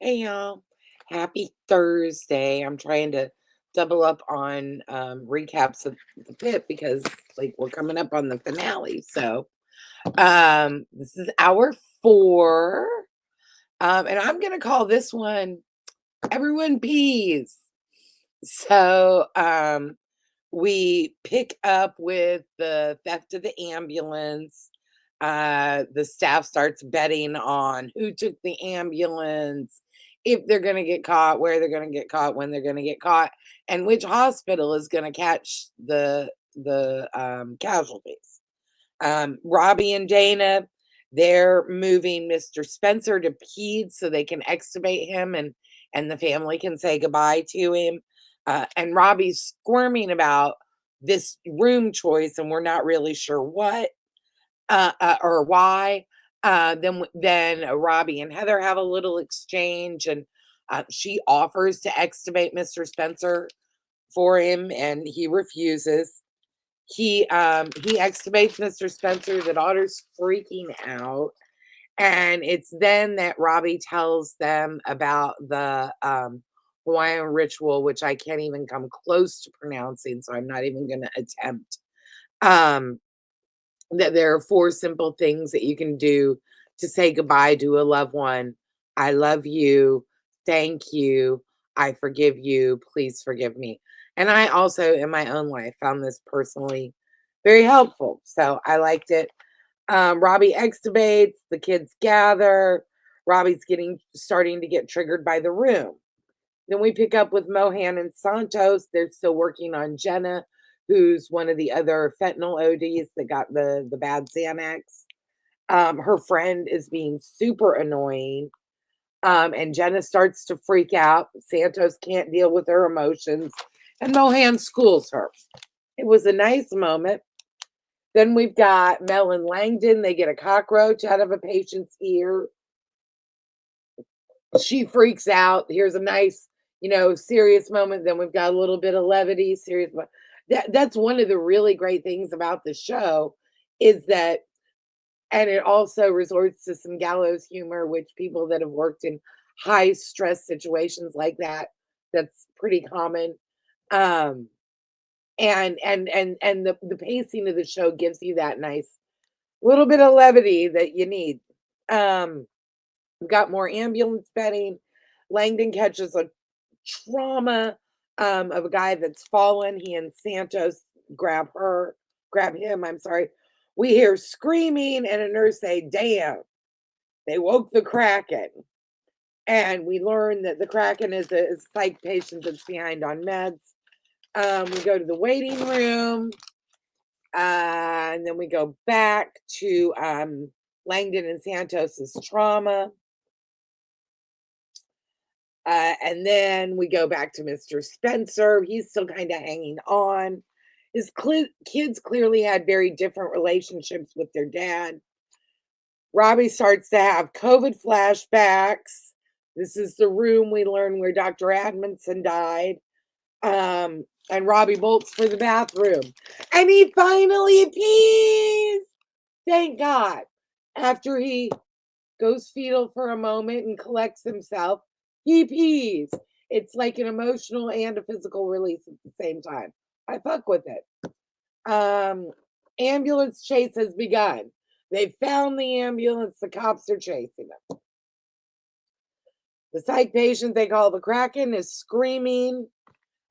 Hey y'all. Happy Thursday. I'm trying to double up on recaps of the Pit because like we're coming up on the finale. So this is hour 4. And I'm gonna call this one Everyone Peas. So we pick up with the theft of the ambulance. The staff starts betting on who took the ambulance, if they're going to get caught, where they're going to get caught, when they're going to get caught, and which hospital is going to catch the casualties. Robbie and Dana, they're moving Mr. Spencer to Peds so they can extubate him and the family can say goodbye to him. And Robbie's squirming about this room choice, and we're not really sure what or why. Then Robbie and Heather have a little exchange, and she offers to extubate Mr. Spencer for him, and he refuses. He extubates Mr. Spencer. The daughter's freaking out. And it's then that Robbie tells them about the Hawaiian ritual, which I can't even come close to pronouncing, so I'm not even gonna attempt. Um, that there are 4 simple things that you can do to say goodbye to a loved one. I love you. Thank you. I forgive you. Please forgive me. And I also, in my own life, found this personally very helpful. So I liked it. Robbie extubates, the kids gather. Robbie's starting to get triggered by the room. Then we pick up with Mohan and Santos. They're still working on Jenna, who's one of the other fentanyl ODs that got the bad Xanax. Her friend is being super annoying. And Jenna starts to freak out. Santos can't deal with her emotions. And Mohan schools her. It was a nice moment. Then we've got Mel and Langdon. They get a cockroach out of a patient's ear. She freaks out. Here's a nice, serious moment. Then we've got a little bit of levity, serious. That's one of the really great things about the show is that, and it also resorts to some gallows humor, which people that have worked in high stress situations like that, that's pretty common. Um, and the pacing of the show gives you that nice little bit of levity that you need. Um, we've got more ambulance betting. Langdon catches a trauma of a guy that's fallen. He and Santos grab him. I'm sorry. We hear screaming and a nurse say, "Damn, they woke the Kraken." And we learn that the Kraken is a psych patient that's behind on meds. We go to the waiting room. And then we go back to Langdon and Santos's trauma. And then we go back to Mr. Spencer. He's still kind of hanging on. Kids clearly had very different relationships with their dad. Robbie starts to have COVID flashbacks. This is the room we learn where Dr. Admonson died. And Robbie bolts for the bathroom. And he finally pees. Thank God. After he goes fetal for a moment and collects himself, he pees. It's like an emotional and a physical release at the same time. I fuck with it. Ambulance chase has begun. They found the ambulance. The cops are chasing them. The psych patient they call the Kraken is screaming.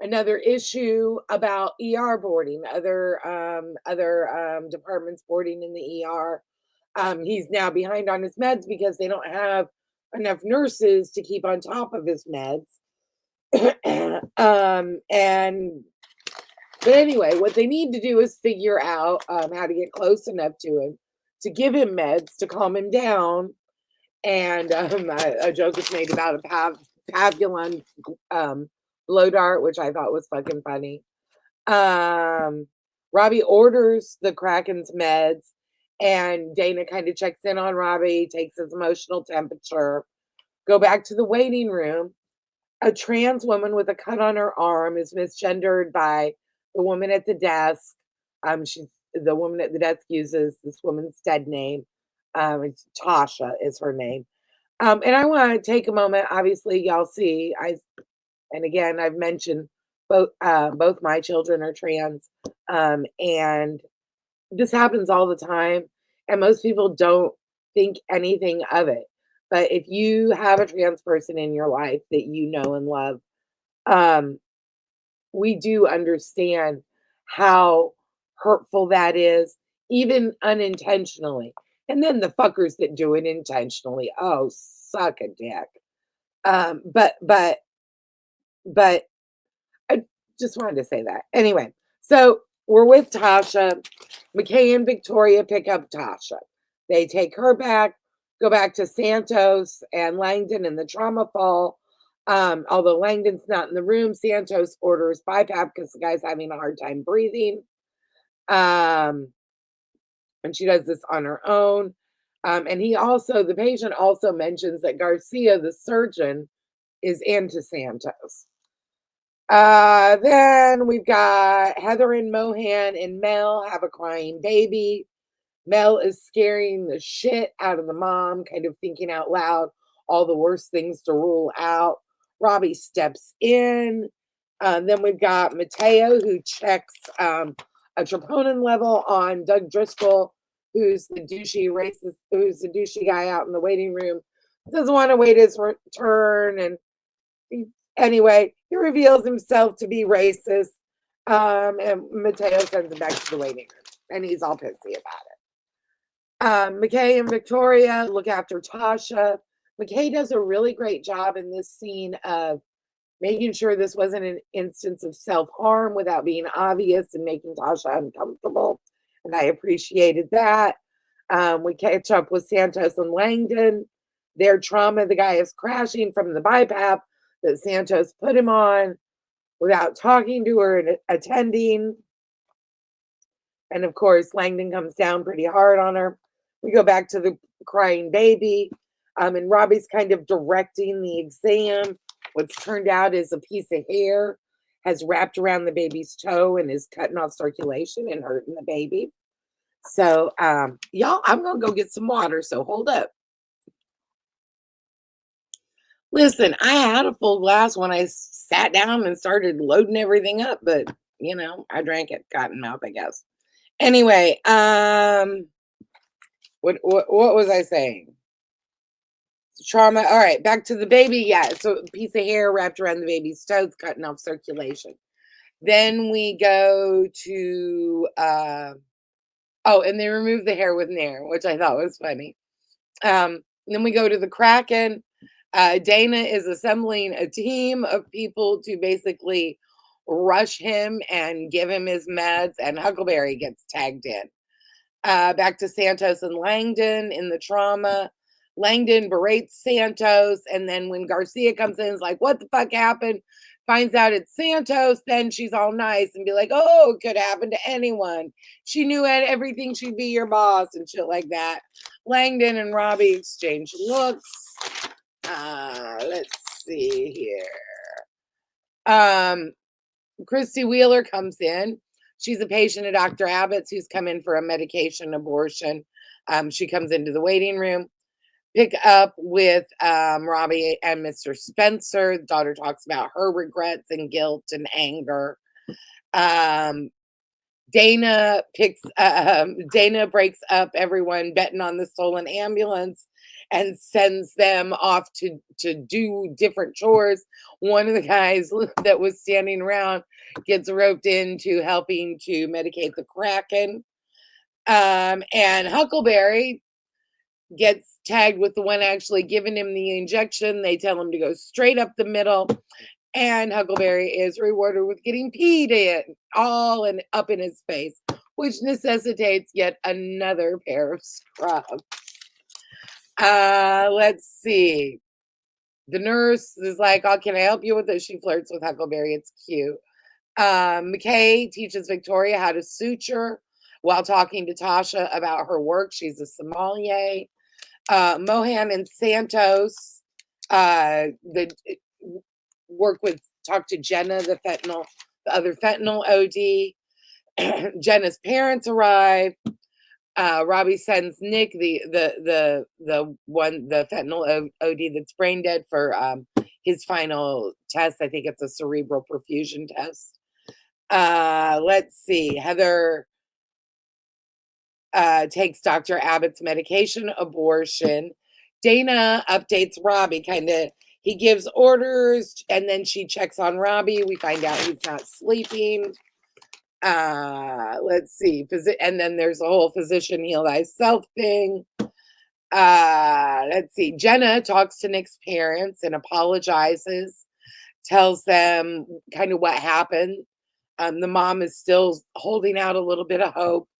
Another issue about ER boarding, other departments boarding in the ER. He's now behind on his meds because they don't have enough nurses to keep on top of his meds. And but anyway, what they need to do is figure out how to get close enough to him to give him meds to calm him down. And a joke was made about a Pavulon blow dart, which I thought was fucking funny. Um, Robbie orders the Kraken's meds, and Dana kind of checks in on Robbie, takes his emotional temperature. Go back to the waiting room. A trans woman with a cut on her arm is misgendered by the woman at the desk. She's the woman at the desk uses this woman's dead name. It's Tasha is her name. And I want to take a moment. Obviously, y'all see, and again, I've mentioned both my children are trans, and this happens all the time, and most people don't think anything of it. But if you have a trans person in your life that you know and love, um, we do understand how hurtful that is, even unintentionally. And then the fuckers that do it intentionally, oh, suck a dick. But I just wanted to say that. Anyway, so we're with Tasha. McKay and Victoria pick up Tasha. They take her back, go back to Santos and Langdon in the trauma fall. Although Langdon's not in the room, Santos orders BiPAP because the guy's having a hard time breathing. Um, and she does this on her own. And the patient also mentions that Garcia, the surgeon, is into Santos. Then we've got Heather and Mohan and Mel have a crying baby. Mel is scaring the shit out of the mom, kind of thinking out loud all the worst things to rule out. Robbie steps in. Then we've got Mateo who checks a troponin level on Doug Driscoll, who's the who's the douchey guy out in the waiting room. Doesn't want to wait his turn, and anyway, he reveals himself to be racist. And Mateo sends him back to the waiting room, and he's all pissy about it. McKay and Victoria look after Tasha. McKay does a really great job in this scene of making sure this wasn't an instance of self-harm without being obvious and making Tasha uncomfortable. And I appreciated that. We catch up with Santos and Langdon. Their trauma, the guy is crashing from the BiPAP that Santos put him on without talking to her and attending. And of course, Langdon comes down pretty hard on her. We go back to the crying baby. And Robbie's kind of directing the exam. What's turned out is a piece of hair has wrapped around the baby's toe and is cutting off circulation and hurting the baby. So, y'all, I'm going to go get some water. So hold up. Listen, I had a full glass when I sat down and started loading everything up, but I drank it cotton mouth, I guess. Anyway, what was I saying? Trauma. All right, back to the baby. Yeah, so a piece of hair wrapped around the baby's toes, cutting off circulation. Then we go to and they remove the hair with Nair, which I thought was funny. Then we go to the Kraken. Dana is assembling a team of people to basically rush him and give him his meds, and Huckleberry gets tagged in. Back to Santos and Langdon in the trauma. Langdon berates Santos, and then when Garcia comes in, is like, "What the fuck happened?" Finds out it's Santos, then she's all nice and be like, "Oh, it could happen to anyone. She knew everything. She'd be your boss," and shit like that. Langdon and Robbie exchange looks. Let's see here. Christy Wheeler comes in. She's a patient at Dr. Abbott's who's come in for a medication abortion. She comes into the waiting room, pick up with Robbie and Mr. Spencer. The daughter talks about her regrets and guilt and anger. Dana breaks up everyone betting on the stolen ambulance and sends them off to do different chores. One of the guys that was standing around gets roped into helping to medicate the Kraken. And Huckleberry gets tagged with the one actually giving him the injection. They tell him to go straight up the middle. And Huckleberry is rewarded with getting peed in, all and up in his face, which necessitates yet another pair of scrubs. Let's see. The nurse is like, "Oh, can I help you with this?" She flirts with Huckleberry. It's cute. McKay teaches Victoria how to suture while talking to Tasha about her work. She's a sommelier. Mohan and Santos talk to Jenna, the other fentanyl OD. Jenna's parents arrive. Robbie sends Nick the fentanyl OD that's brain dead for his final test. I think it's a cerebral perfusion test. Let's see. Heather takes Dr. Abbott's medication, abortion. Dana updates Robbie, kind of. He gives orders, and then she checks on Robbie. We find out he's not sleeping. Let's see. And then there's a whole physician heal thyself thing. Let's see. Jenna talks to Nick's parents and apologizes, tells them kind of what happened. The mom is still holding out a little bit of hope.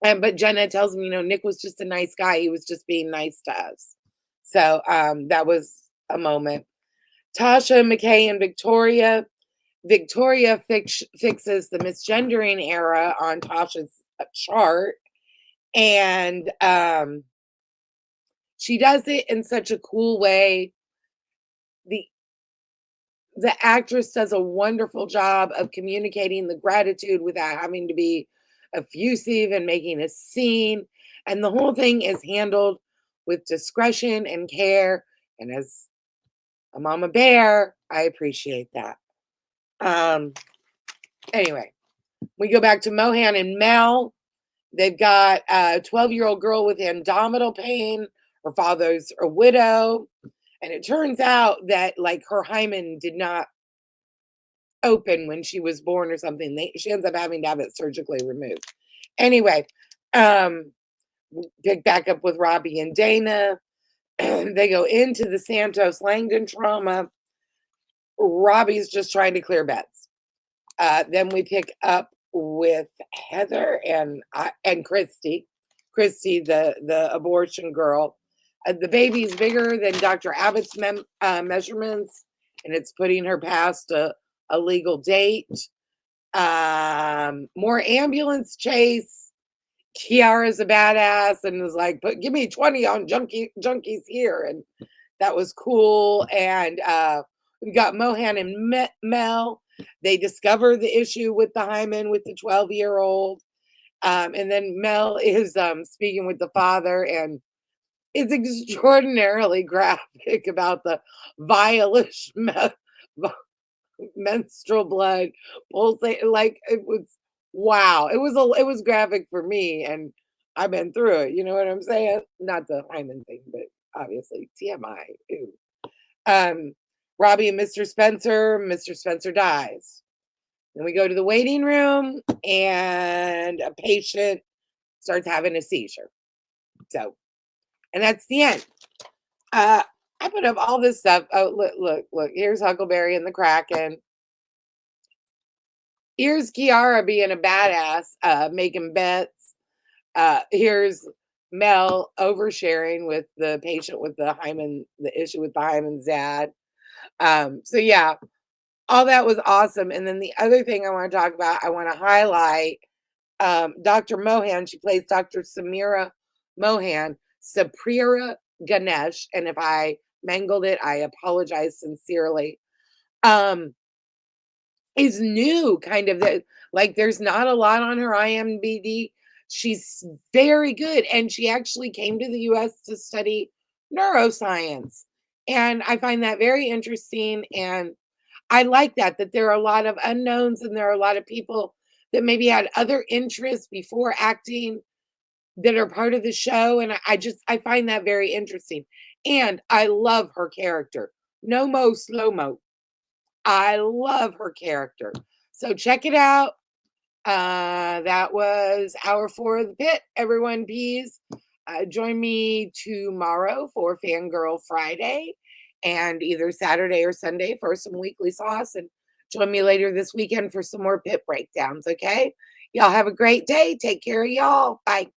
But Jenna tells him, Nick was just a nice guy. He was just being nice to us. So that was a moment. Tasha, McKay, and Victoria. Victoria fixes the misgendering error on Tasha's chart. And she does it in such a cool way. The actress does a wonderful job of communicating the gratitude without having to be effusive and making a scene. And the whole thing is handled with discretion and care. And as a mama bear, I appreciate that. Anyway, we go back to Mohan and Mel. They've got a 12-year-old girl with abdominal pain. Her father's a widow. And it turns out that like her hymen did not open when she was born or something. She ends up having to have it surgically removed. Anyway, pick back up with Robbie and Dana. They go into the Santos Langdon trauma. Robbie's just trying to clear beds. Then we pick up with Heather and Christy. Christy, the abortion girl. The baby's bigger than Dr. Abbott's measurements, and it's putting her past a legal date. More ambulance chase. Kiara's a badass and was like, "But give me 20 on junkies here," and that was cool. And we got Mohan and Mel. They discover the issue with the hymen with the 12-year-old, and then Mel is speaking with the father, and it's extraordinarily graphic about the violence menstrual blood pulsating. Like it was, wow. It was graphic for me, and I've been through it. You know what I'm saying? Not the hymen thing, but obviously TMI. Ew. Robbie and Mr. Spencer. Mr. Spencer dies. Then we go to the waiting room, and a patient starts having a seizure. So, and that's the end. I put up all this stuff. Oh, look. Here's Huckleberry and the Kraken. Here's Kiara being a badass, making bets. Here's Mel oversharing with the patient with the hymen, the issue with the hymen's dad. So yeah, all that was awesome. And then the other thing I want to talk about, I want to highlight Dr. Mohan. She plays Dr. Samira Mohan, Saprira Ganesh. And if I mangled it, I apologize sincerely. Is new, kind of like there's not a lot on her IMDb. She's very good, and she actually came to the US to study neuroscience. And I find that very interesting. And I like that there are a lot of unknowns and there are a lot of people that maybe had other interests before acting that are part of the show. And I find that very interesting. And I love her character. No mo slow mo. I love her character. So check it out. That was hour 4 of the Pit. Everyone, please join me tomorrow for Fangirl Friday and either Saturday or Sunday for some weekly sauce. And join me later this weekend for some more Pit breakdowns, okay? Y'all have a great day. Take care of y'all. Bye.